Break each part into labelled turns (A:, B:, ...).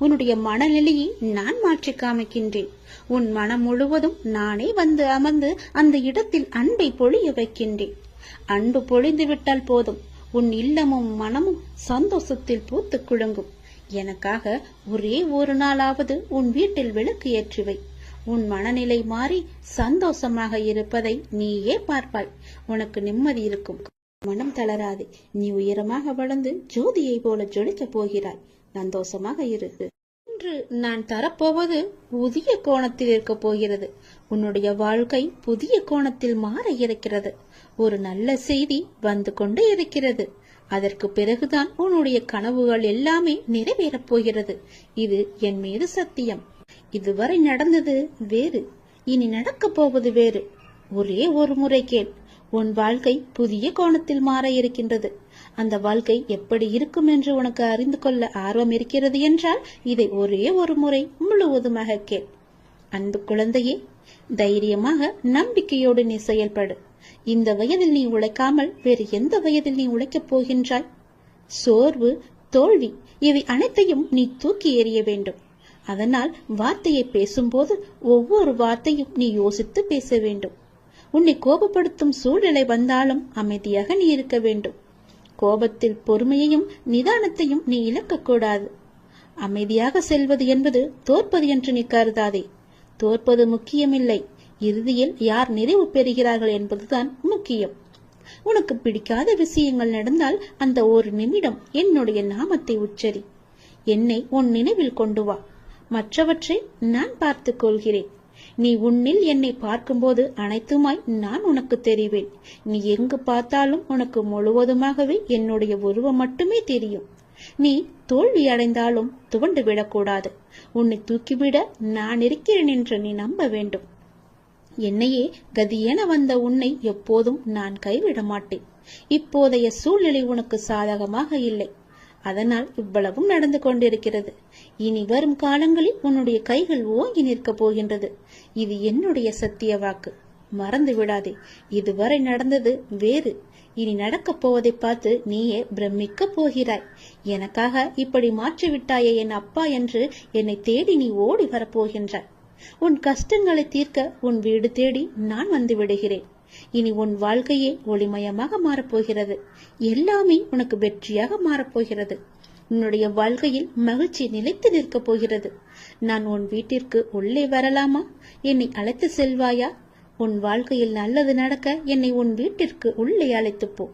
A: உன்னுடைய மனநிலையை நான் மாற்றி காமிக்கின்றேன். உன் மனம் முழுவதும் நானே வந்து அமர்ந்து அந்த இடத்தில் அன்பை பொழிய வைக்கின்றேன். அன்பு பொழிந்து விட்டால் போதும், உன் இல்லமும் மனமும் சந்தோஷத்தில் பூத்து குலுங்கும். எனக்காக ஒரே ஒரு நாளாவது உன் வீட்டில் விளக்கு ஏற்றுவை. உன் மனநிலை மாறி சந்தோஷமாக இருப்பதை நீயே பார்ப்பாய். உனக்கு நிம்மதி இருக்கும். மனம் தளராது. நீ உயரமாக வளர்ந்து ஜோதியை போல ஜொலிக்க போகிறாய். சந்தோஷமாக இரு. இன்று நான் தரப்போவது புதிய கோணத்தில் இருக்க போகிறது. உன்னுடைய வாழ்க்கை புதிய கோணத்தில் மாற இருக்கிறது. ஒரு நல்ல செய்தி வந்து கொண்டே இருக்கிறது. அதற்கு பிறகுதான் உன்னுடைய கனவுகள் எல்லாமே நிறைவேறப் போகிறது. இது என் மீது சத்தியம். இதுவரை நடந்தது வேறு, இனி நடக்கப் போவது வேறு. ஒரே ஒரு முறை கேள். உன் வாழ்க்கை புதிய கோணத்தில் மாற இருக்கின்றது. அந்த வாழ்க்கை எப்படி இருக்கும் என்று உனக்கு அறிந்து கொள்ள ஆர்வம் இருக்கிறது என்றால் இதை ஒரே ஒரு முறை முழுவதுமாக கேள். அன்பு குழந்தையே, தைரியமாக நம்பிக்கையோடு நீ செயல்படு. இந்த வயதில் நீ உழைக்காமல் வேறு எந்த வயதில் நீ உழைக்கப் போகின்றாய்? சோர்வு, தோல்வி இவை அனைத்தையும் நீ தூக்கி எறிய வேண்டும். அதனால் வார்த்தையை பேசும்போது ஒவ்வொரு வார்த்தையும் நீ யோசித்து பேச வேண்டும். உன்னை கோபப்படுத்தும் சூழ்நிலை வந்தாலும் அமைதியாக நீ இருக்க வேண்டும். கோபத்தில் பொறுமையையும் நிதானத்தையும் நீ இழக்கக்கூடாது. அமைதியாக செல்வது என்பது தோற்பது என்று நீ கருதாதே. தோற்பது முக்கியமில்லை, இறுதியில் யார் நிறைவு பெறுகிறார்கள் என்பதுதான் முக்கியம். உனக்கு பிடிக்காத விஷயங்கள் நடந்தால் அந்த ஒரு நிமிடம் என்னுடைய நாமத்தை உச்சரி. என்னை உன் நினைவில் கொண்டு வா. மற்றவற்றை நான் பார்த்துக் கொள்கிறேன். நீ உன்னில் என்னை பார்க்கும்போது அனைத்துமாய் நான் உனக்கு தெரிவேன். நீ எங்கு பார்த்தாலும் உனக்கு முழுவதுமாகவே என்னுடைய உருவம் மட்டுமே தெரியும். நீ தோல்வி அடைந்தாலும் துவண்டு விடக்கூடாது. உன்னை தூக்கிவிட நான் இருக்கிறேன் என்று நீ நம்ப வேண்டும். என்னையே கதியென வந்த உன்னை எப்போதும் நான் கைவிட மாட்டேன். இப்போதைய சூழ்நிலை உனக்கு சாதகமாக இல்லை. அதனால் இவ்வளவும் நடந்து கொண்டிருக்கிறது. இனி வரும் காலங்களில் உன்னுடைய கைகள் ஓங்கி நிற்கப் போகின்றது. இது என்னுடைய சத்திய வாக்கு. மறந்து விடாதே. இதுவரை நடந்தது வேறு, இனி நடக்கப் போவதை பார்த்து நீயே பிரமிக்க போகிறாய். எனக்காக இப்படி மாற்றிவிட்டாயே என் அப்பா என்று என்னை தேடி நீ ஓடி வரப்போகின்றாய். உன் கஷ்டங்களை தீர்க்க உன் வீடு தேடி நான் வந்து விடுகிறேன். இனி உன் வாழ்க்கையே ஒளிமயமாக மாறப்போகிறது. எல்லாமே உனக்கு வெற்றியாக மாறப்போகிறது. உன்னுடைய வாழ்க்கையில் மகிழ்ச்சி நிலைத்து நிற்கப் போகிறது. நான் உன் வீட்டிற்கு உள்ளே வரலாமா? என்னை அழைத்து செல்வாயா? உன் வாழ்க்கையில் நல்லது நடக்க என்னை உன் வீட்டிற்கு உள்ளே அழைத்து போ.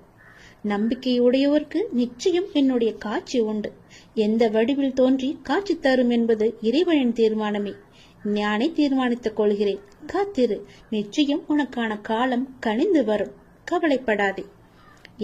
A: நம்பிக்கையுடையவருக்கு நிச்சயம் என்னுடைய காட்சி உண்டு. எந்த வடிவில் தோன்றி காட்சி தரும் என்பது இறைவனின் தீர்மானமே. ஞானே தீர்மானித்துக் கொள்கிறேன். காத்திரு. நிச்சயம் உனக்கான காலம் கனிந்து வரும். கவலைப்படாதே.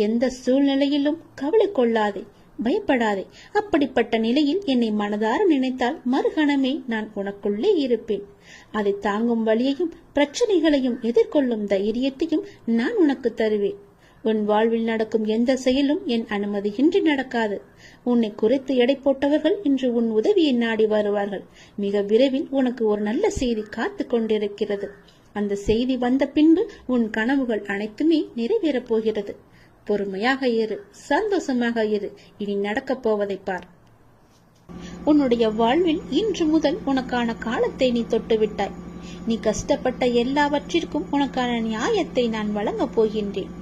A: எந்த சூழ்நிலையிலும் கவலை கொள்ளாதே, பயப்படாதே. அப்படிப்பட்ட நிலையில் என்னை மனதார நினைத்தால் மறுகணமே நான் உனக்குள்ளே இருப்பேன். அதை தாங்கும் வழியையும் பிரச்சனைகளையும் எதிர்கொள்ளும் தைரியத்தையும் நான் உனக்கு தருவேன். உன் வாழ்வில் நடக்கும் எந்த செயலும் என் அனுமதியின்றி நடக்காது. உன்னை குறைத்து எடை போட்டவர்கள் இன்று உன் உதவியை நாடி வருவார்கள். மிக விரைவில் உனக்கு ஒரு நல்ல செய்தி காத்து கொண்டிருக்கிறது. அந்த செய்தி வந்த பின்பு உன் கனவுகள் அனைத்துமே நிறைவேறப் போகிறது. பொறுமையாக இரு, சந்தோஷமாக இரு. இனி நடக்கப் போவதை பார். உன்னுடைய வாழ்வில் இன்று முதல் உனக்கான காலத்தை நீ தொட்டுவிட்டாய். நீ கஷ்டப்பட்ட எல்லாவற்றிற்கும் உனக்கான நியாயத்தை நான் வழங்கப் போகின்றேன்.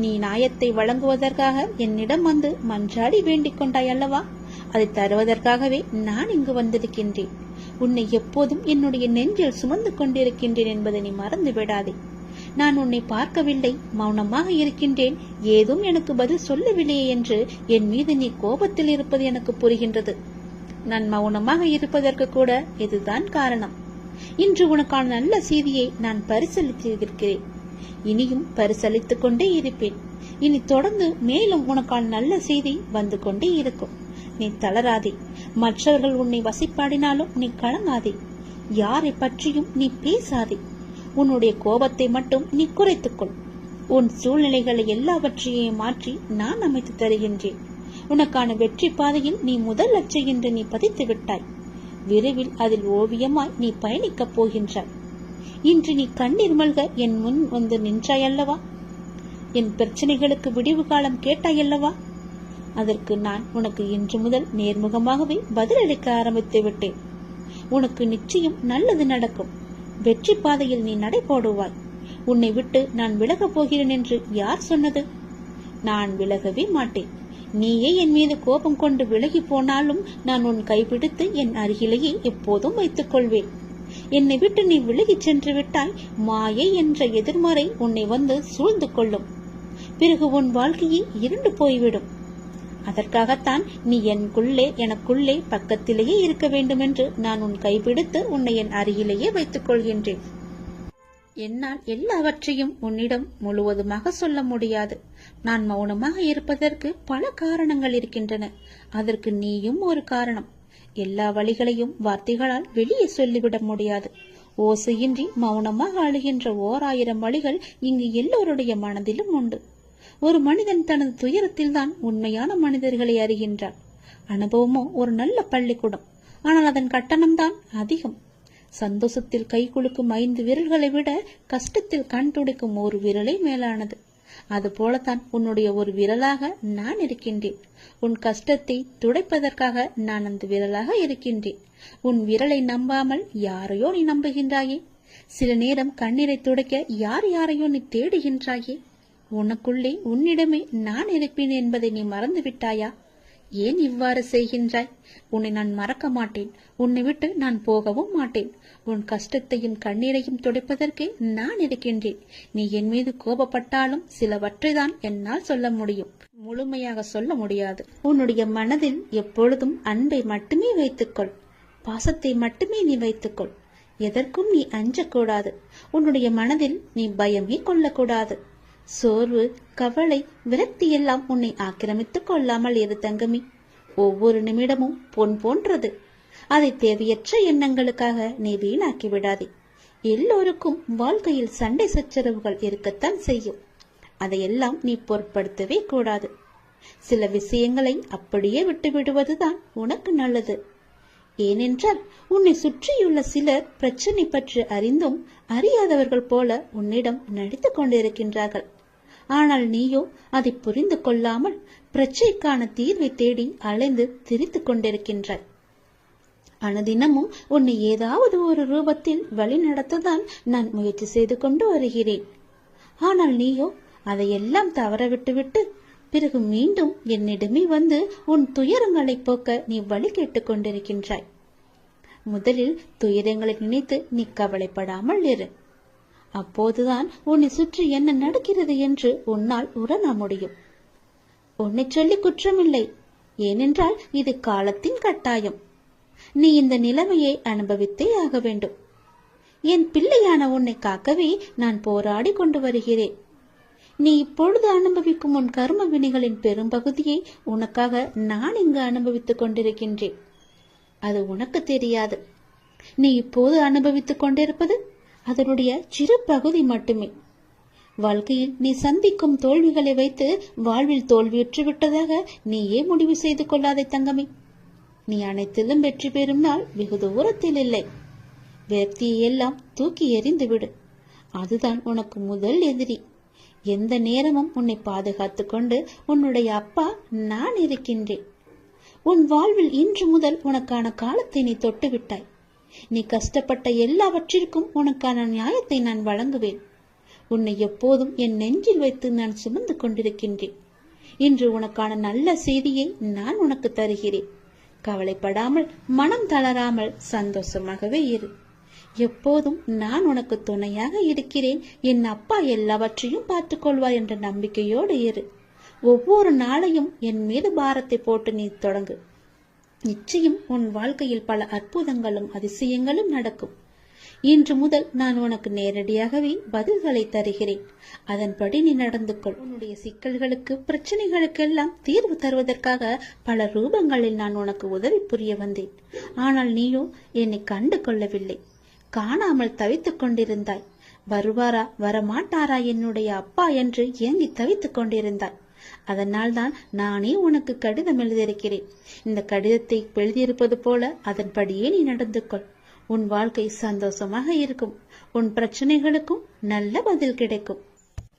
A: நீ நியாயத்தை வழங்குவதற்காக என்னிடம் வந்து மன்றாடி வேண்டிக் கொண்டாய் அல்லவா? அதை தருவதற்காகவே நான் இங்கு வந்திருக்கின்றேன். உன்னை எப்போதும் என்னுடைய நெஞ்சில் சுமந்து கொண்டிருக்கின்றேன் என்பதை நீ மறந்து விடாதே. நான் உன்னை பார்க்கவில்லை, மௌனமாக இருக்கின்றேன், ஏதும் எனக்கு பதில் சொல்லவில்லையே என்று என் மீது நீ கோபத்தில் இருப்பது எனக்கு புரிகின்றது. நான் மௌனமாக இருப்பதற்கு கூட இதுதான் காரணம். இன்று உனக்கான நல்ல செய்தியை நான் பரிசீலித்திருக்கிறேன். இனியும் பரிசளித்துக் கொண்டே இருப்பேன். இனி தொடர்ந்து மேலும் உனக்கான நல்ல செய்தி வந்து கொண்டே இருக்கும். நீ தளராதே. மற்றவர்கள் உன்னை வசைப்பாடினாலும் நீ கலங்காதே. யாரை பற்றியும் நீ பேசாதே. உன்னுடைய கோபத்தை மட்டும் நீ குறைத்துக்கொள். உன் சூழ்நிலைகளை எல்லாவற்றையும் மாற்றி நான் அமைத்து தருகின்றேன். உனக்கான வெற்றி பாதையில் நீ முதல் லட்சை என்று நீ பதித்து விட்டாய். விரைவில் அதில் ஓவியமாய் நீ பயணிக்கப் போகின்றாய். இன்று நீ கண்ணீர் மல்க என் முன் வந்து நின்றாயல்லவா? என் பிரச்சனைகளுக்கு விடிவு காலம் கேட்டாயல்லவா? அதற்கு நான் உனக்கு இன்று முதல் நேர்முகமாகவே பதிலளிக்க ஆரம்பித்து விட்டேன். உனக்கு நிச்சயம் நல்லது நடக்கும். வெற்றி பாதையில் நீ நடை போடுவாய். உன்னை விட்டு நான் விலகப் போகிறேன் என்று யார் சொன்னது? நான் விலகவே மாட்டேன். நீயே என் மீது கோபம் கொண்டு விலகி போனாலும் நான் உன் கைப்பிடித்து என் அருகிலேயே எப்போதும் வைத்துக் கொள்வேன். என்னை விட்டு நீ விலகி சென்று விட்டாய், மாயை என்ற எதிர்மறை உன்னை வந்து சூழ்ந்து கொள்ளும். பிறகு உன் வாழ்க்கையே இருண்டு போய்விடும். அதற்காகத்தான் நீ எனக்குள்ளே பக்கத்திலேயே இருக்க வேண்டும் என்று நான் உன் கைப்பிடித்து உன்னை என் அருகிலேயே வைத்துக் கொள்கின்றேன். என்னால் எல்லாவற்றையும் உன்னிடம் முழுவதுமாக சொல்ல முடியாது. நான் மௌனமாக இருப்பதற்கு பல காரணங்கள் இருக்கின்றன. அதற்கு நீயும் ஒரு காரணம். எல்லா வழிகளையும் வார்த்தைகளால் வெளியே சொல்லிவிட முடியாது. ஓசையின்றி மௌனமாக அழுகின்ற 1000 வழிகள் இங்கு எல்லோருடைய மனதிலும் உண்டு. ஒரு மனிதன் தனது துயரத்தில் தான் உண்மையான மனிதர்களை அறிகின்றான். அனுபவமோ ஒரு நல்ல பள்ளிக்கூடம். ஆனால் அதன் கட்டணம்தான் அதிகம். சந்தோஷத்தில் கை குலுக்கும் 5 விரல்களை விட கஷ்டத்தில் கண் துடைக்கும் ஒரு விரலே மேலானது. அது போலத்தான் உன்னுடைய ஒரு விரலாக நான் இருக்கின்றேன். உன் கஷ்டத்தை துடைப்பதற்காக நான் அந்த விரலாக இருக்கின்றேன். உன் விரலை நம்பாமல் யாரையோ நீ நம்புகின்றாயே. சில நேரம் கண்ணீரை துடைக்க யாரையோ நீ தேடுகின்றாயே. உனக்குள்ளே உன்னிடமே நான் இருப்பேன் என்பதை நீ மறந்து விட்டாயா? ஏன் இவ்வாறு செய்கின்றாய்? உன்னை நான் மறக்க மாட்டேன். உன்னை விட்டு நான் போகவும் மாட்டேன். உன் கஷ்டத்தையும் கண்ணீரையும் துடைப்பதற்கே நான் இருக்கின்றேன். நீ என் மீது கோபப்பட்டாலும் சிலவற்றைதான் என்னால் சொல்ல முடியும், முழுமையாக சொல்ல முடியாது. உன்னுடைய மனதில் எப்பொழுதும் அன்பை மட்டுமே வைத்துக்கொள். பாசத்தை மட்டுமே நீ வைத்துக்கொள். எதற்கும் நீ அஞ்சக்கூடாது. உன்னுடைய மனதில் நீ பயமே கொள்ளக்கூடாது. சோர்வு, கவலை, விரக்தி எல்லாம் உன்னை ஆக்கிரமித்துக் கொள்ளாமல் இரு தங்கமி. ஒவ்வொரு நிமிடமும் பொன் போன்றது. அதை தேவையற்ற எண்ணங்களுக்காக நீ வீணாக்கி விடாதே. எல்லோருக்கும் வாழ்க்கையில் சண்டை சச்சரவுகள் இருக்கத்தான் செய்யும். அதையெல்லாம் நீ பொருட்படுத்தவே கூடாது. சில விஷயங்களை அப்படியே விட்டு விடுவதுதான் உனக்கு நல்லது. ஏனென்றால் உன்னை சுற்றியுள்ள சிலர் பிரச்சனை பற்றி அறிந்தும் அறியாதவர்கள் போல உன்னிடம் நடித்துக் கொண்டிருக்கின்றார்கள். ஆனால் நீயோ அதை புரிந்து கொள்ளாமல் பிரச்சனைக்கான தீர்வை தேடி அலைந்து திரித்துக் கொண்டிருக்கின்றாய். அனுதினமும் உன்னை ஏதாவது ஒரு ரூபத்தில் வழி நடத்ததான் நான் முயற்சி செய்து கொண்டு வருகிறேன். ஆனால் நீயோ அதையெல்லாம் தவற விட்டுவிட்டு பிறகு மீண்டும் என்னிடமே வந்து உன் துயரங்களை போக்க நீ வழி கேட்டுக் கொண்டிருக்கின்றாய். முதலில் துயரங்களை நினைத்து நீ கவலைப்படாமல் இரு. அப்போதுதான் உன்னை சுற்றி என்ன நடக்கிறது என்று உன்னால் உணர முடியும். உன்னை சொல்லி குற்றமில்லை. ஏனென்றால் இது காலத்தின் கட்டாயம். நீ இந்த நிலைமையை அனுபவித்தே ஆக வேண்டும். என் பிள்ளையான உன்னை காக்கவே நான் போராடி கொண்டு வருகிறேன். நீ இப்பொழுது அனுபவிக்கும் உன் கர்ம வினைகளின் பெரும்பகுதியை உனக்காக நான் இங்கு அனுபவித்துக் கொண்டிருக்கின்றேன். அது உனக்கு தெரியாது. நீ இப்போது அனுபவித்துக் கொண்டிருப்பது அதனுடைய சிறு பகுதி மட்டுமே. வாழ்க்கையில் நீ சந்திக்கும் தோல்விகளை வைத்து வாழ்வில் தோல்வியுற்று விட்டதாக நீயே முடிவு செய்து கொள்ளாதே தங்கமே. நீ அனைத்திலும் வெற்றி பெறும் நாள் வெகு தூரத்தில் இல்லை. விரக்தியை எல்லாம் தூக்கி எறிந்து விடு. அதுதான் உனக்கு முதல் எதிரி. எந்த நேரமும் உன்னை பாதுகாத்து கொண்டு உன்னுடைய அப்பா நான் இருக்கின்றேன். உன் வாழ்வில் இன்று முதல் உனக்கான காலத்தை நீ தொட்டு விட்டாய். நீ கஷ்டப்பட்ட எல்லாவற்றிற்கும் உனக்கான நியாயத்தை நான் வழங்குவேன். உன்னை எப்போதும் என் நெஞ்சில் வைத்து நான் சுமந்து கொண்டிருக்கின்றேன். இன்று உனக்கான நல்ல செய்தியை நான் உனக்கு தருகிறேன். கவலைப்படாமல், மனம் தளராமல் சந்தோஷமாகவே இரு. எப்போதும் நான் உனக்கு துணையாக இருக்கிறேன். என் அப்பா எல்லாவற்றையும் பார்த்துக் கொள்வார் என்ற நம்பிக்கையோடு இரு. ஒவ்வொரு நாளையும் என் மீது பாரத்தை போட்டு நீ தொடங்கு. நிச்சயம் உன் வாழ்க்கையில் பல அற்புதங்களும் அதிசயங்களும் நடக்கும். இன்று முதல் நான் உனக்கு நேரடியாகவே பதில்களை தருகிறேன். அதன்படி நீ நடந்து கொள். உன்னுடைய சிக்கல்களுக்கு, பிரச்சனைகளுக்கெல்லாம் தீர்வு தருவதற்காக பல ரூபங்களில் நான் உனக்கு உதவி புரிய வந்தேன். ஆனால் நீயோ என்னை கண்டு கொள்ளவில்லை. காணாமல் தவித்துக் கொண்டிருந்தாய். வருவாரா வரமாட்டாரா என்னுடைய அப்பா என்று ஏங்கி தவித்துக் கொண்டிருந்தாய். அதனால்தான் நானே உனக்கு கடிதம் எழுதியிருக்கிறேன். இந்த கடிதத்தை எழுதியிருப்பது போல அதன்படியே நீ நடந்து கொள். உன் வாழ்க்கை சந்தோஷமாக இருக்கும். உன் பிரச்சனைகளுக்கும் நல்ல பதில் கிடைக்கும்.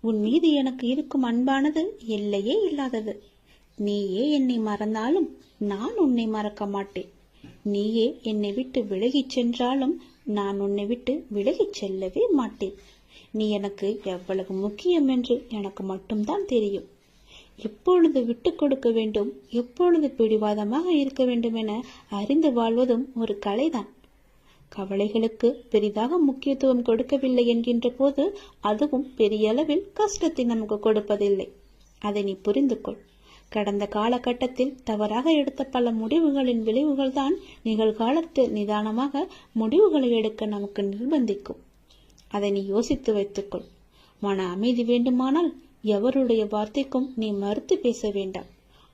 A: உன் மீது எனக்கு இருக்கும் அன்பானது எல்லையே இல்லாதது. நீயே என்னை மறந்தாலும் நான் உன்னை மறக்க மாட்டேன். நீயே என்னை விட்டு விலகிச் சென்றாலும் நான் உன்னை விட்டு விலகிச் செல்லவே மாட்டேன். நீ எனக்கு எவ்வளவு முக்கியம் என்று எனக்கு மட்டும்தான் தெரியும். எப்பொழுது விட்டு கொடுக்க வேண்டும், எப்பொழுது பிடிவாதமாக இருக்க வேண்டும் என அறிந்து வாழ்வதும் ஒரு கலைதான். கவலைகளுக்கு பெரிதாக முக்கியத்துவம் கொடுக்கவில்லை என்கின்ற போது அதுவும் பெரிய அளவில் கஷ்டத்தை நமக்கு கொடுப்பதில்லை. அதை நீ புரிந்து கொள். கடந்த காலகட்டத்தில் தவறாக எடுத்த பல முடிவுகளின் விளைவுகள் தான் நிகழ்காலத்தில் நிதானமாக முடிவுகளை எடுக்க நமக்கு நிர்பந்திக்கும். அதை நீ யோசித்து வைத்துக்கொள். மன அமைதி வேண்டுமானால் எவருடைய வார்த்தைக்கும் நீ மறுத்து பேச வேண்டாம்.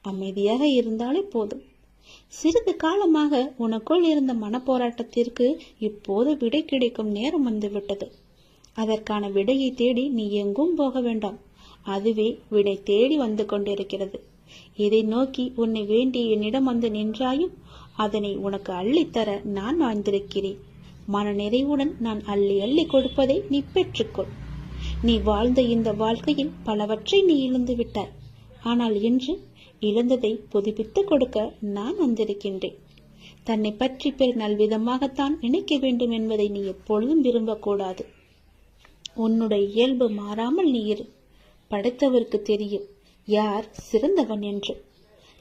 A: அமைதியாக இருந்தாலே போதும். சிறிது காலமாக உனக்குள் இருந்த மனப்போராட்டத்திற்கு இப்போது விடை கிடைக்கும் நேரம் வந்துவிட்டது. அதற்கான விடையை தேடி நீ எங்கும் போக வேண்டாம். அதுவே விடை தேடி வந்து கொண்டிருக்கிறது. இதை நோக்கி உன்னை வேண்டி என்னிடம் வந்து நின்றாயும் அதனை உனக்கு அள்ளித்தர நான் வாழ்ந்திருக்கிறேன். மன நிறைவுடன் நான் அள்ளி அள்ளி கொடுப்பதை நீ பெற்றுக்கொள். நீ வாழ்ந்த இந்த வாழ்க்கையில் பலவற்றை நீ இழந்து விட்டாய். ஆனால் இன்று இழந்ததை புதுப்பித்து கொடுக்க நான் வந்திருக்கின்றேன். தன்னை பற்றி பிற நல்விதமாகத்தான் நினைக்க வேண்டும் என்பதை நீ எப்பொழுதும் விரும்பக்கூடாது. உன்னுடைய இயல்பு மாறாமல் நீ இரு. படைத்தவருக்கு தெரியும் யார் சிறந்தவன் என்று.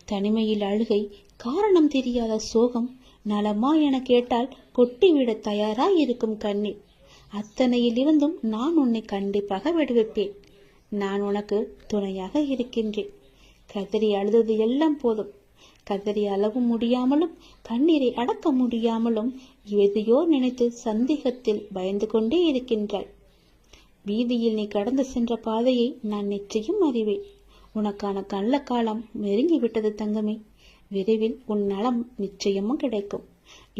A: தனிமையில் அழுகை, காரணம் தெரியாத சோகம், நலமா என கேட்டால் கொட்டிவிட தயாராய் இருக்கும் கண்ணீர், அத்தனையிலிருந்தும் நான் உன்னை கண்டிப்பாக விடுவிப்பேன். நான் உனக்கு துணையாக இருக்கின்றேன். கதறி அழுதது எல்லாம் போதும். கதறி அளவு முடியாமலும் கண்ணீரை அடக்க முடியாமலும் எதையோ நினைத்து சந்தேகத்தில் பயந்து கொண்டே இருக்கின்றாய். வீதியில் நீ கடந்து சென்ற பாதையை நான் நிச்சயம் அறிவேன். உனக்கான நல்ல காலம் நெருங்கிவிட்டது தங்கமே. விரைவில் உன் நலம் நிச்சயமும் கிடைக்கும்.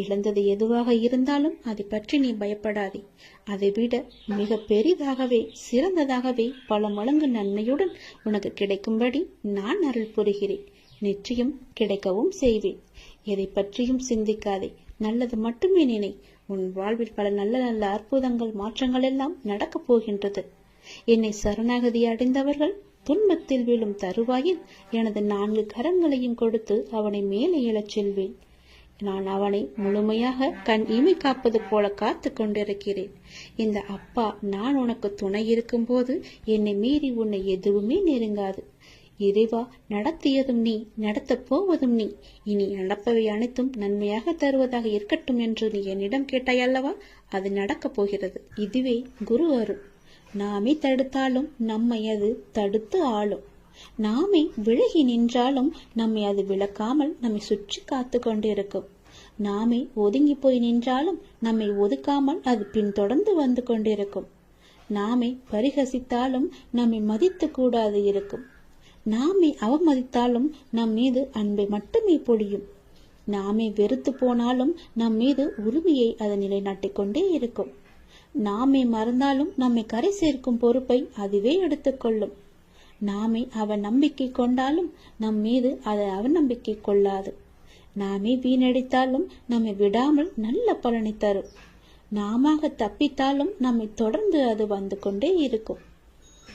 A: இழந்தது எதுவாக இருந்தாலும் அதை பற்றி நீ பயப்படாதே. அதை விட மிக பெரிதாகவே சிறந்ததாகவே பல மடங்கு நன்மையுடன் உனக்கு கிடைக்கும்படி நான் அருள் புரிகிறேன். நிச்சயம் கிடைக்கவும் செய்வேன். எதை பற்றியும் சிந்திக்காதே. நல்லது மட்டுமே நினை. உன் வாழ்வில் பல நல்ல நல்ல அற்புதங்கள் மாற்றங்கள் எல்லாம் நடக்கப் போகின்றது. என்னை சரணாகதி அடைந்தவர்கள் துன்பத்தில் விழும் தருவாயில் எனது 4 கரங்களையும் கொடுத்து அவனை மேலே எழச் செல்வேன். நான் அவனை முழுமையாக கண் இமை காப்பது போல காத்து கொண்டிருக்கிறேன். இந்த அப்பா நான் உனக்கு துணை இருக்கும் போது என்னை மீறி உன்னை எதுவுமே நெருங்காது. இறைவா, நடத்தியதும் நீ, நடத்தப் போவதும் நீ. இனி நடப்பவை அனைத்தும் நன்மையாக தருவதாக இருக்கட்டும் என்று நீ என்னிடம் கேட்டாய் அல்லவா? அது நடக்கப் போகிறது. இதுவே குரு அருள். நாமே தடுத்தாலும் நம்மை அது தடுத்து ஆளும். நாமே விலகி நின்றாலும் நம்மை அது விலக்காமல் நம்மை சுற்றி காத்து கொண்டிருக்கும். நாமே ஒதுங்கி போய் நின்றாலும் நம்மை ஒதுக்காமல் அது பின்தொடர்ந்து வந்து கொண்டிருக்கும். நாமே பரிகசித்தாலும் நம்மை மதித்து கூடாது இருக்கும். நாமே அவமதித்தாலும் நம் மீது அன்பை மட்டுமே பொழியும். நாமே வெறுத்து போனாலும் நம் மீது உரிமையை அது நிலைநாட்டிக் கொண்டே இருக்கும். நாமே மறந்தாலும் நம்மை கரை சேர்க்கும் பொறுப்பை அதுவே எடுத்துக்கொள்ளும். நாமே அவன் நம்பிக்கை கொண்டாலும் நம் மீது அது அவநம்பிக்கை கொள்ளாது. நாமே வீணடித்தாலும் நம்மை விடாமல் நல்ல பலனை தரும். நாம தப்பித்தாலும் நம்மை தொடர்ந்து அது வந்து கொண்டே இருக்கும்.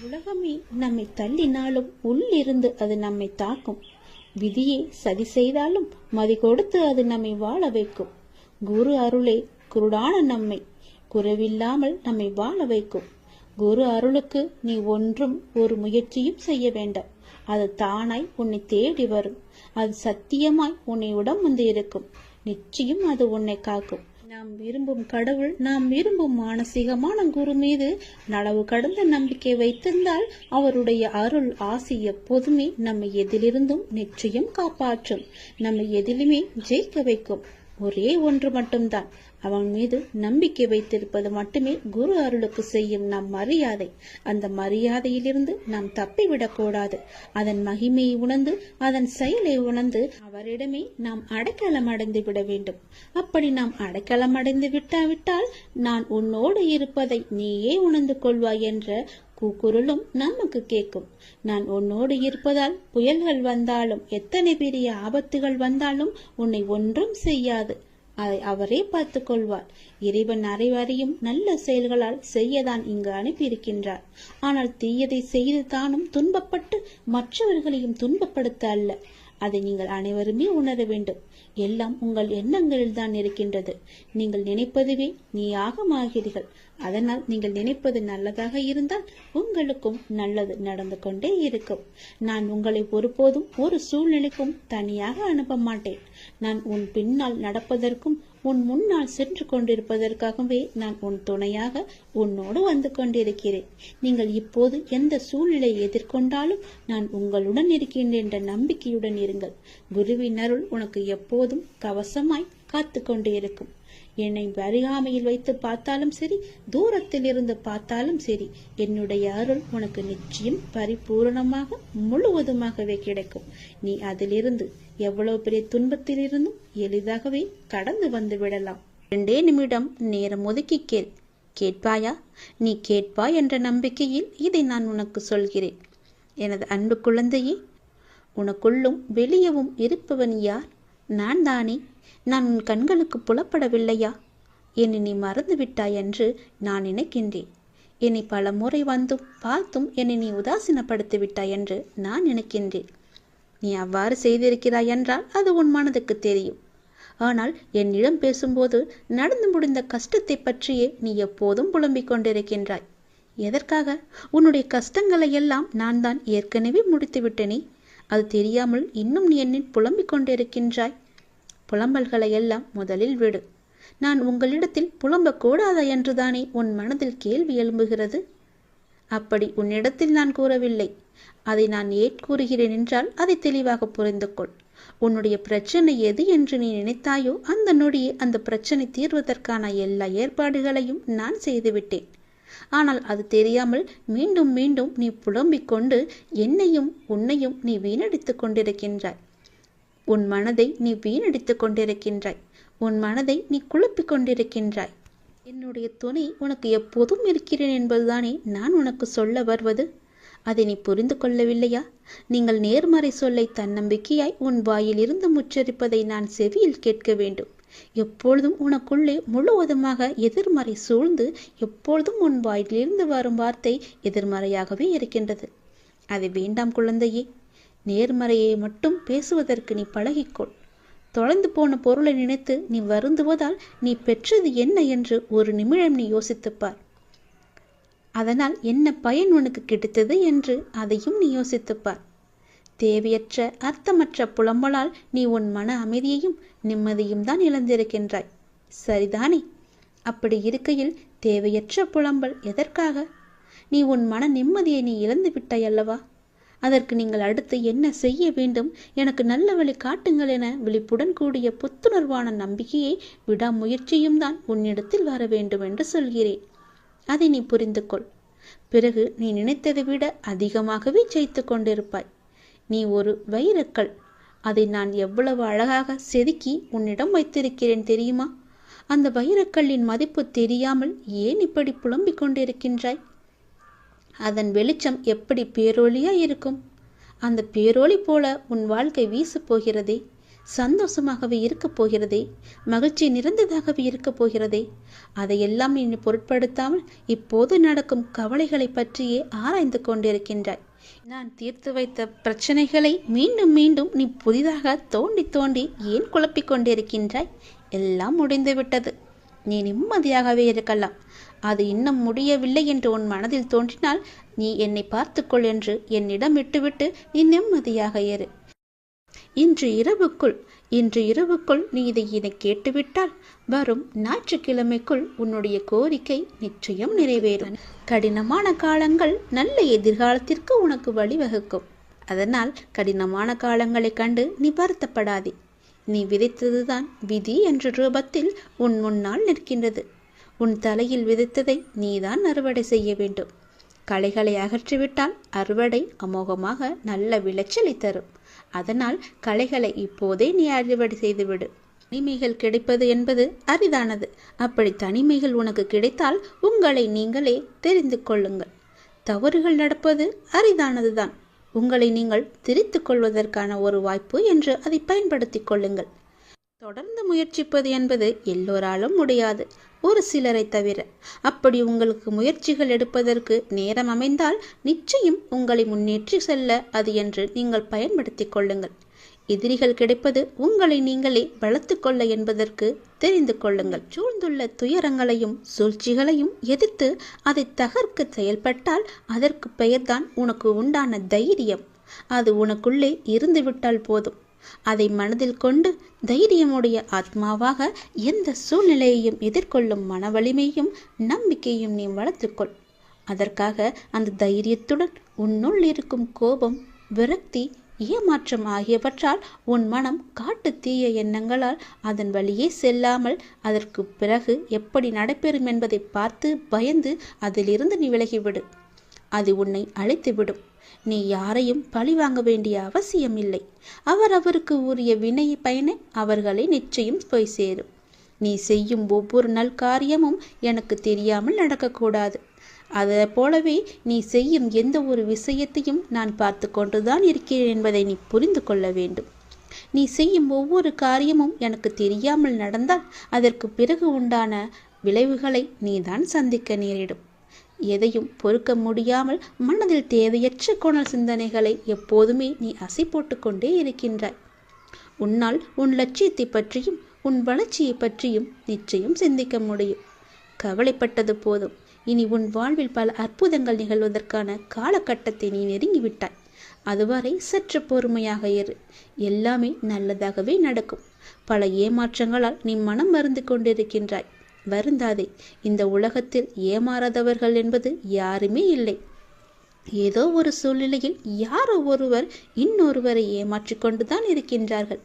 A: உலகமே நம்மை தள்ளினாலும் உள்ளிருந்து அது நம்மை தாக்கும். விதியை சதி செய்தாலும் மதி கொடுத்து அது நம்மை வாழ வைக்கும். குரு அருளே குருடான நம்மை குறைவில்லாமல் நம்மை வாழ வைக்கும். குரு அருளுக்கு நீ ஒன்றும் ஒரு முயற்சியும் செய்ய வேண்டாம். அது தானாய் உன்னை தேடி வரும். அது சத்தியமாய் உன்னை உடம் வந்து இருக்கும். நிச்சயம் அது உன்னை காக்கும். நாம் விரும்பும் கடவுள், நாம் விரும்பும் மானசீகமான குரு மீது நனவு கடந்த நம்பிக்கை வைத்திருந்தால் அவருடைய அருள் ஆசி எப்போதுமே நம்மை எதிலிருந்தும் நிச்சயம் காப்பாற்றும். நம்மை எதிலுமே ஜெயிக்க வைக்கும். ஒரே ஒன்று மட்டும்தான், அவன் மீது நம்பிக்கை வைத்திருப்பது மட்டுமே குரு அருளுக்கு செய்யும் நம் மரியாதை. அந்த மரியாதையிலிருந்து நாம் தப்பிவிடக்கூடாது. அதன் மகிமையை உணர்ந்து அதன் செயலை உணர்ந்து அவரிடமே நாம் அடைக்கலம் அடைந்து விட வேண்டும். அப்படி நாம் அடைக்கலம் அடைந்து விட்டால் நான் உன்னோடு இருப்பதை நீயே உணர்ந்து கொள்வாய் என்ற கூக்குரலும் நமக்கு கேட்கும். நான் உன்னோடு இருப்பதால் புயல்கள் வந்தாலும் எத்தனை பெரிய ஆபத்துகள் வந்தாலும் உன்னை ஒன்றும் செய்யாது. அதை அவரே பார்த்து கொள்வார். இறைவன் அனைவரையும் நல்ல செயல்களால் செய்யதான் இங்கு அனுப்பியிருக்கின்றார். ஆனால் தீயதை செய்து தானும் துன்பப்பட்டு மற்றவர்களையும் துன்பப்படுத்த அல்ல. அதை நீங்கள் அனைவருமே உணர வேண்டும். எல்லாம் உங்கள் எண்ணங்களில் தான் இருக்கின்றது. நீங்கள் நினைப்பதுவே நீயாகமாகிறீர்கள். அதனால் நீங்கள் நினைப்பது நல்லதாக இருந்தால் உங்களுக்கும் நல்லது நடந்து கொண்டே இருக்கும். நான் உங்களை ஒருபோதும் ஒரு சூழ்நிலைக்கும் தனியாக அனுப்ப மாட்டேன். நான் உன் பின்னால் நடப்பதற்கும் உன் முன்னால் சென்று கொண்டிருப்பதற்காகவே நான் உன் துணையாக உன்னோடு வந்து கொண்டிருக்கிறேன். நீங்கள் இப்போது எந்த சூழ்நிலையை எதிர்கொண்டாலும் நான் உங்களுடன் இருக்கின்றேன் என்ற நம்பிக்கையுடன் இருங்கள். குருவின் அருள் உனக்கு எப்போதும் கவசமாய் காத்து கொண்டே இருக்கும். என்னை அருகாமையில் வைத்து பார்த்தாலும் சரி, தூரத்தில் இருந்து பார்த்தாலும் சரி, என்னுடைய அருள் உனக்கு நிச்சயம் பரிபூரணமாக முழுவதுமாகவே கிடைக்கும். நீ அதிலிருந்து எவ்வளவு பெரிய துன்பத்தில் இருந்தும் எளிதாகவே கடந்து வந்து விடலாம். 2 நிமிடம் நேரம் ஒதுக்கி கேட்பாயா? நீ கேட்பாய் என்ற நம்பிக்கையில் இதை நான் உனக்கு சொல்கிறேன். எனது அன்பு குழந்தையே, உனக்குள்ளும் வெளியவும் இருப்பவன் யார்? நான் தானே. நான் உன் கண்களுக்கு புலப்படவில்லையா? என்னை நீ மறந்து விட்டாய் என்று நான் நினைக்கின்றேன். என்னை பல முறை வந்தும் பார்த்தும் என்னை நீ உதாசீனப்படுத்தி விட்டாய் என்று நான் நினைக்கின்றேன். நீ அவ்வாறு செய்திருக்கிறாய் என்றால் அது உன் மனதுக்கு தெரியும். ஆனால் என்னிடம் பேசும்போது நடந்து முடிந்த கஷ்டத்தை பற்றியே நீ எப்போதும் புலம்பிக் கொண்டிருக்கின்றாய். எதற்காக? உன்னுடைய கஷ்டங்களை எல்லாம் நான் தான் ஏற்கனவே முடித்து விட்டேனே. அது தெரியாமல் இன்னும் நீ என்னில் புலம்பிக் கொண்டிருக்கின்றாய். புலம்பல்களை எல்லாம் முதலில் விடு. நான் உங்களிடத்தில் புலம்பக்கூடாதா என்றுதானே உன் மனதில் கேள்வி எழும்புகிறது. அப்படி உன்னிடத்தில் நான் கூறவில்லை. அதை நான் ஏன் கூறுகிறேன் என்றால் அதை தெளிவாக புரிந்து கொள். உன்னுடைய பிரச்சனை எது என்று நீ நினைத்தாயோ அந்த நொடியே அந்த பிரச்சனை தீர்வதற்கான எல்லா ஏற்பாடுகளையும் நான் செய்துவிட்டேன். ஆனால் அது தெரியாமல் மீண்டும் மீண்டும் நீ புலம்பிக் கொண்டு என்னையும் உன்னையும் நீ வீணடித்துக் கொண்டிருக்கின்றாய். உன் மனதை நீ வீணடித்துக் கொண்டிருக்கின்றாய். உன் மனதை நீ குழப்பிக் கொண்டிருக்கின்றாய். என்னுடைய துணை உனக்கு எப்போதும் இருக்கிறேன் என்பதுதானே நான் உனக்கு சொல்ல வருவது. அதை நீ புரிந்து கொள்ளவில்லையா? நீங்கள் நேர்மறை சொல்லை தன்னம்பிக்கையாய் உன் வாயில் இருந்து முச்சரிப்பதை நான் செவியில் கேட்க வேண்டும். எப்பொழுதும் உனக்குள்ளே முழுவதுமாக எதிர்மறை சூழ்ந்து எப்பொழுதும் உன் வாயிலிருந்து வரும் வார்த்தை எதிர்மறையாகவே இருக்கின்றது. அது வேண்டாம் குழந்தையே. நேர்மறையை மட்டும் பேசுவதற்கு நீ பழகிக்கொள். தொலைந்து போன பொருளை நினைத்து நீ வருந்துவதால் நீ பெற்றது என்ன என்று ஒரு நிமிடம் நீ யோசித்துப்பார். அதனால் என்ன பயன் உனக்கு கிடைத்தது என்று அதையும் நீ யோசித்துப்பார். தேவையற்ற அர்த்தமற்ற புலம்பலால் நீ உன் மன அமைதியையும் நிம்மதியும் தான் இழந்திருக்கின்றாய். சரிதானே? அப்படி இருக்கையில் தேவையற்ற புலம்பல் எதற்காக? நீ உன் மன நிம்மதியை நீ இழந்து விட்டாய் அல்லவா? அதற்கு நீங்கள் அடுத்து என்ன செய்ய வேண்டும், எனக்கு நல்ல வழி காட்டுங்கள் என விழிப்புடன் கூடிய புத்துணர்வான நம்பிக்கையை விடாமுயற்சியும் தான் உன்னிடத்தில் வர வேண்டும் என்று சொல்கிறேன். அதை நீ புரிந்து கொள். பிறகு நீ நினைத்ததை விட அதிகமாகவே ஜெயித்து கொண்டிருப்பாய். நீ ஒரு வைரக்கல். அதை நான் எவ்வளவு அழகாக செதுக்கி உன்னிடம் வைத்திருக்கிறேன் தெரியுமா? அந்த வைரக்கல்லின் மதிப்பு தெரியாமல் ஏன் இப்படி புலம்பிக் கொண்டிருக்கின்றாய்? அதன் வெளிச்சம் எப்படி பேரொளியாய் இருக்கும். அந்த பேரொளி போல உன் வாழ்க்கை வீசப் போகிறதே. சந்தோஷமாகவே இருக்கப் போகிறதே. மகிழ்ச்சி நிறைந்ததாகவே இருக்கப் போகிறதே. அதையெல்லாம் நீ பொருட்படுத்தாமல் இப்போது நடக்கும் கவலைகளை பற்றியே ஆராய்ந்து கொண்டிருக்கின்றாய். நான் தீர்த்து வைத்த பிரச்சனைகளை மீண்டும் மீண்டும் நீ புதிதாக தோண்டி தோண்டி ஏன் குழப்பிக் கொண்டிருக்கின்றாய்? எல்லாம் முடிந்துவிட்டது. நீ நிம்மதியாகவே இருக்கலாம். அது இன்னும் முடியவில்லை என்று உன் மனதில் தோன்றினால் நீ என்னை பார்த்துக்கொள் என்று என்னிடம் விட்டுவிட்டு நீ நிம்மதியாக இரு. இன்று இரவுக்குள் நீ இதை கேட்டுவிட்டால் வரும் ஞாயிற்றுக்கிழமைக்குள் உன்னுடைய கோரிக்கை நிச்சயம் நிறைவேறும். கடினமான காலங்கள் நல்ல எதிர்காலத்திற்கு உனக்கு வழிவகுக்கும். அதனால் கடினமான காலங்களை கண்டு நீ வருத்தப்படாதே. நீ விதைத்ததுதான் விதி என்ற ரூபத்தில் உன் முன்னால் நிற்கின்றது. உன் தலையில் விதைத்ததை நீதான் அறுவடை செய்ய வேண்டும். களைகளை அகற்றிவிட்டால் அறுவடை அமோகமாக நல்ல விளைச்சலை தரும். அதனால் களைகளை இப்போதே நீ அறுவடை செய்துவிடு. தனிமைகள் கிடைப்பது என்பது அரிதானது. அப்படி தனிமைகள் உனக்கு கிடைத்தால் உங்களை நீங்களே தெரிந்து கொள்ளுங்கள். தவறுகள் நடப்பது அரிதானதுதான். உங்களை நீங்கள் திரித்து கொள்வதற்கான ஒரு வாய்ப்பு என்று அதை பயன்படுத்திக் கொள்ளுங்கள். தொடர்ந்து முயற்சிப்பது என்பது எல்லோராலும் முடியாது, ஒரு சிலரை தவிர. அப்படி உங்களுக்கு முயற்சிகள் எடுப்பதற்கு நேரம் அமைந்தால் நிச்சயம் உங்களை முன்னேற்றி செல்ல அது என்று நீங்கள் பயன்படுத்திக் கொள்ளுங்கள். எதிரிகள் கிடைப்பது உங்களை நீங்களே வளர்த்து கொள்ள என்பதற்கு தெரிந்து கொள்ளுங்கள். சூழ்ந்துள்ள துயரங்களையும் சூழ்ச்சிகளையும் எதிர்த்து அதை தகர்க்க செயல்பட்டால் அதற்கு பெயர்தான் உனக்கு உண்டான தைரியம். அது உனக்குள்ளே இருந்துவிட்டால் போதும். அதை மனதில் கொண்டு தைரியமுடைய ஆத்மாவாக எந்த சூழ்நிலையையும் எதிர்கொள்ளும் மன வலிமையும் நம்பிக்கையும் நீ வளர்த்துக்கொள். அதற்காக அந்த தைரியத்துடன் உன்னுள் இருக்கும் கோபம், விரக்தி, ஏமாற்றம் ஆகியவற்றால் உன் மனம் காட்டு தீய எண்ணங்களால் அதன் வழியே செல்லாமல் அதற்கு பிறகு எப்படி நடைபெறும் என்பதை பார்த்து பயந்து அதிலிருந்து நீ விலகிவிடு. அது உன்னை அழித்துவிடும். நீ யாரையும் பழி வாங்க வேண்டிய அவசியம் இல்லை. அவருக்கு உரிய வினை பயனை அவர்களை நிச்சயம் போய் சேரும். நீ செய்யும் ஒவ்வொரு நல்காரியமும் எனக்கு தெரியாமல் நடக்கக்கூடாது. அதை போலவே நீ செய்யும் எந்த ஒரு விஷயத்தையும் நான் பார்த்து கொண்டுதான் இருக்கிறேன் என்பதை நீ புரிந்து கொள்ள வேண்டும். நீ செய்யும் ஒவ்வொரு காரியமும் எனக்கு தெரியாமல் நடந்தால் அதற்கு பிறகு உண்டான விளைவுகளை நீதான் சந்திக்க நேரிடும். எதையும் பொறுக்க முடியாமல் மனதில் தேவையற்ற கோணல் சிந்தனைகளை எப்போதுமே நீ அசை போட்டு கொண்டே இருக்கின்றாய். உன்னால் உன் லட்சியத்தை பற்றியும் உன் வளர்ச்சியை பற்றியும் நிச்சயம் சிந்திக்க முடியும். கவலைப்பட்டது போதும். இனி உன் வாழ்வில் பல அற்புதங்கள் நிகழ்வதற்கான காலகட்டத்தை நீ நெருங்கிவிட்டாய். அதுவரை சற்று பொறுமையாக இரு. எல்லாமே நல்லதாகவே நடக்கும். பல ஏமாற்றங்களால் நீ மனம் மருந்து கொண்டிருக்கின்றாய். வருந்தாதே. இந்த உலகத்தில் ஏமாறாதவர்கள் என்பது யாருமே இல்லை. ஏதோ ஒரு சூழ்நிலையில் யாரோ ஒருவர் இன்னொருவரை ஏமாற்றிக் கொண்டுதான் இருக்கின்றார்கள்.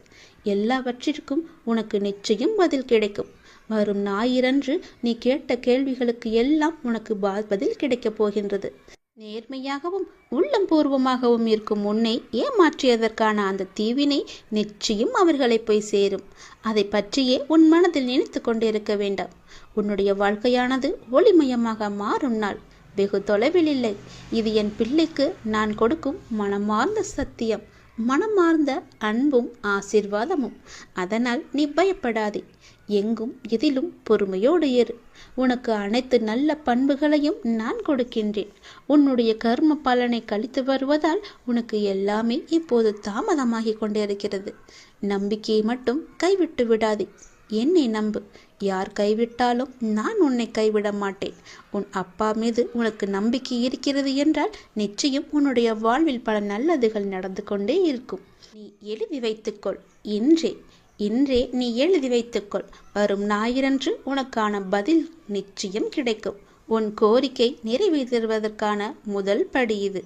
A: எல்லாவற்றிற்கும் உனக்கு நிச்சயம் பதில் கிடைக்கும். வரும் ஞாயிறன்று நீ கேட்ட கேள்விகளுக்கு எல்லாம் உனக்கு பதில் கிடைக்கப் போகின்றது. நேர்மையாகவும் உள்ளம் பூர்வமாகவும் இருக்கும் உன்னை ஏமாற்றியதற்கான அந்த தீவினை நிச்சயம் அவர்களை போய் சேரும். அதை பற்றியே உன் மனதில் நினைத்து கொண்டிருக்க வேண்டாம். உன்னுடைய வாழ்க்கையானது ஒளிமயமாக மாறும் நாள் வெகு தொலைவில் இல்லை. இது என் பிள்ளைக்கு நான் கொடுக்கும் மனமார்ந்த சத்தியம், மனமார்ந்த அன்பும் ஆசீர்வாதமும். அதனால் நீ பயப்படாதே. எங்கும் எதிலும் பொறுமையோடு இரு. உனக்கு அனைத்து நல்ல பண்புகளையும் நான் கொடுக்கின்றேன். உன்னுடைய கர்ம பலனை கழித்து வருவதால் உனக்கு எல்லாமே இப்போது தாமதமாகி கொண்டிருக்கிறது. நம்பிக்கையை மட்டும் கைவிட்டு விடாதே. என்னை நம்பு. யார் கைவிட்டாலும் நான் உன்னை கைவிட மாட்டேன். உன் அப்பா மீது உனக்கு நம்பிக்கை இருக்கிறது என்றால் நிச்சயம் உன்னுடைய வாழ்வில் பல நல்லதுகள் நடந்து கொண்டே இருக்கும். நீ எழுதி வைத்துக்கொள். இன்றே நீ எழுதி வைத்துக்கொள். வரும் ஞாயிறன்று உனக்கான பதில் நிச்சயம் கிடைக்கும். உன் கோரிக்கை நிறைவேற்றுவதற்கான முதல் படி இது.